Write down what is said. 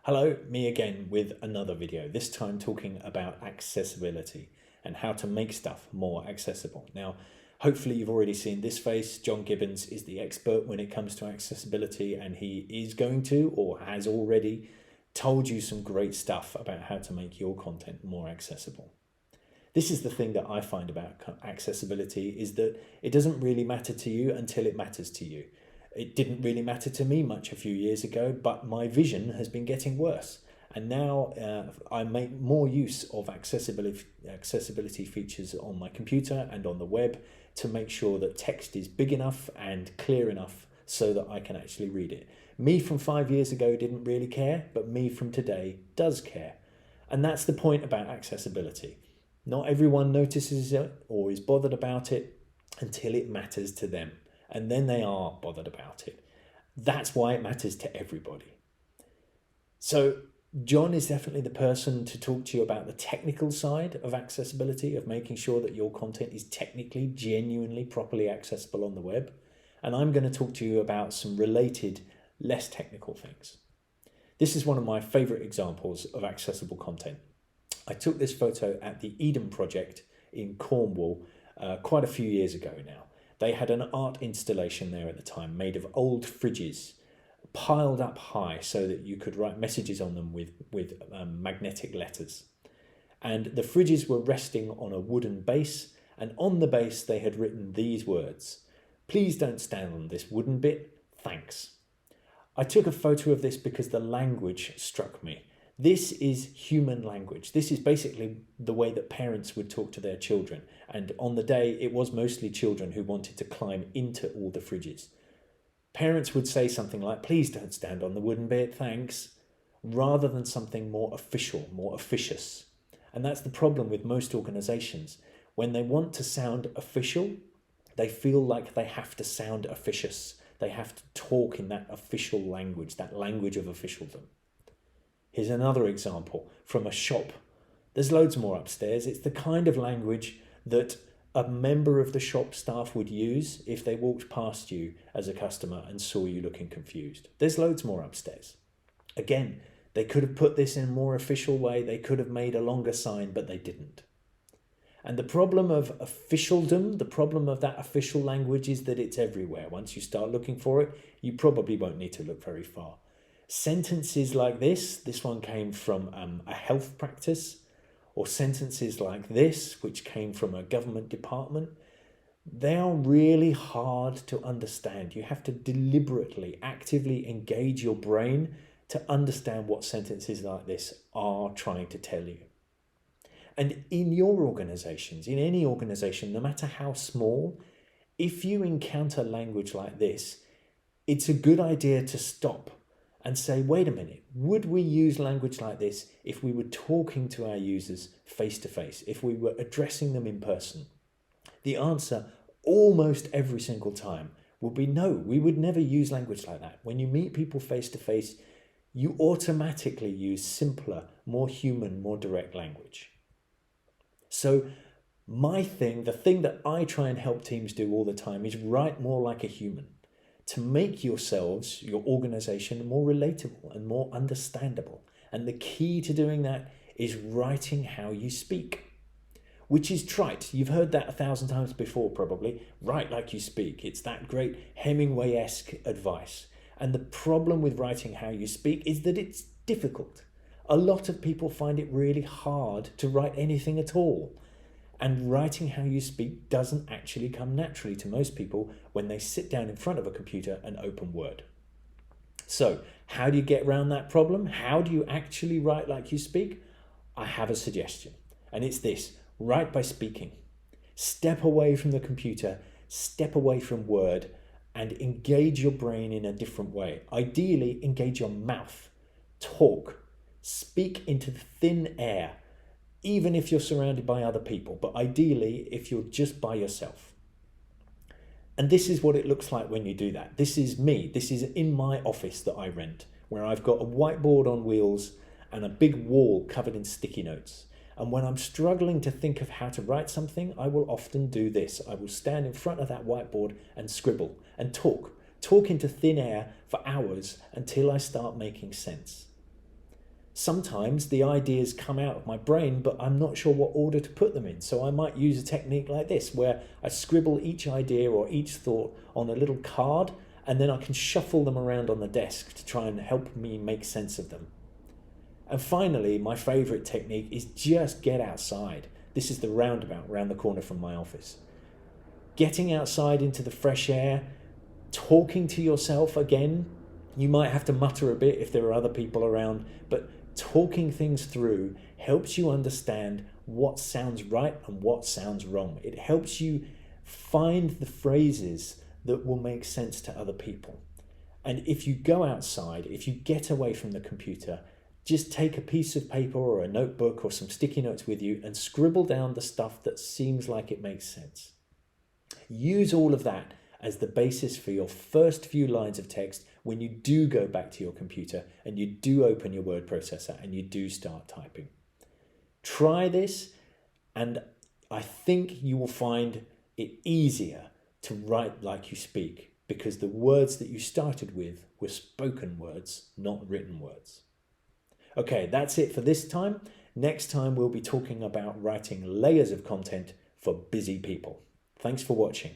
Hello, me again with another video, this time talking about accessibility and how to make stuff more accessible. Now, hopefully you've already seen this face. John Gibbons is the expert when it comes to accessibility, and he is going to, or has already, told you some great stuff about how to make your content more accessible. This is the thing that I find about accessibility, is that it doesn't really matter to you until it matters to you. It didn't really matter to me much a few years ago, but my vision has been getting worse. And now I make more use of accessibility features on my computer and on the web to make sure that text is big enough and clear enough so that I can actually read it. Me from 5 years ago didn't really care, but me from today does care. And that's the point about accessibility. Not everyone notices it or is bothered about it until it matters to them. And then they are bothered about it. That's why it matters to everybody. So John is definitely the person to talk to you about the technical side of accessibility, of making sure that your content is technically, genuinely, properly accessible on the web. And I'm going to talk to you about some related, less technical things. This is one of my favorite examples of accessible content. I took this photo at the Eden Project in Cornwall quite a few years ago now. They had an art installation there at the time made of old fridges piled up high so that you could write messages on them with magnetic letters. And the fridges were resting on a wooden base, and on the base they had written these words: "Please don't stand on this wooden bit, thanks." I took a photo of this because the language struck me. This is human language. This is basically the way that parents would talk to their children. And on the day, it was mostly children who wanted to climb into all the fridges. Parents would say something like, "Please don't stand on the wooden bit, thanks," rather than something more official, more officious. And that's the problem with most organizations. When they want to sound official, they feel like they have to sound officious. They have to talk in that official language, that language of officialdom. Here's another example from a shop. There's loads more upstairs. It's the kind of language that a member of the shop staff would use if they walked past you as a customer and saw you looking confused. There's loads more upstairs. Again, they could have put this in a more official way. They could have made a longer sign, but they didn't. And the problem of officialdom, the problem of that official language, is that it's everywhere. Once you start looking for it, you probably won't need to look very far. Sentences like this one came from a health practice, or sentences like this, which came from a government department, they are really hard to understand. You have to deliberately, actively engage your brain to understand what sentences like this are trying to tell you. And in your organizations, in any organization, no matter how small, if you encounter language like this, it's a good idea to stop and say, wait a minute, would we use language like this if we were talking to our users face to face, if we were addressing them in person? The answer almost every single time will be no, we would never use language like that. When you meet people face to face, you automatically use simpler, more human, more direct language. So the thing that I try and help teams do all the time is write more like a human, to make yourselves, your organization, more relatable and more understandable. And the key to doing that is writing how you speak, which is trite. You've heard that 1,000 times before, probably. Write like you speak. It's that great Hemingway-esque advice. And the problem with writing how you speak is that it's difficult. A lot of people find it really hard to write anything at all. And writing how you speak doesn't actually come naturally to most people when they sit down in front of a computer and open Word. So, how do you get around that problem? How do you actually write like you speak? I have a suggestion, and it's this: write by speaking. Step away from the computer, step away from Word, and engage your brain in a different way. Ideally, engage your mouth. Talk. Speak into the thin air, even if you're surrounded by other people, but ideally if you're just by yourself. And this is what it looks like when you do that. This is me. This is in my office that I rent, where I've got a whiteboard on wheels and a big wall covered in sticky notes. And when I'm struggling to think of how to write something, I will often do this. I will stand in front of that whiteboard and scribble and talk into thin air for hours until I start making sense. Sometimes the ideas come out of my brain, but I'm not sure what order to put them in. So I might use a technique like this, where I scribble each idea or each thought on a little card, and then I can shuffle them around on the desk to try and help me make sense of them. And finally, my favorite technique is just get outside. This is the roundabout round the corner from my office. Getting outside into the fresh air, talking to yourself again. You might have to mutter a bit if there are other people around, but talking things through helps you understand what sounds right and what sounds wrong. It helps you find the phrases that will make sense to other people. And if you go outside, if you get away from the computer, just take a piece of paper or a notebook or some sticky notes with you and scribble down the stuff that seems like it makes sense. Use all of that as the basis for your first few lines of text when you do go back to your computer and you do open your word processor and you do start typing. Try this, and I think you will find it easier to write like you speak, because the words that you started with were spoken words, not written words. Okay, that's it for this time. Next time we'll be talking about writing layers of content for busy people. Thanks for watching.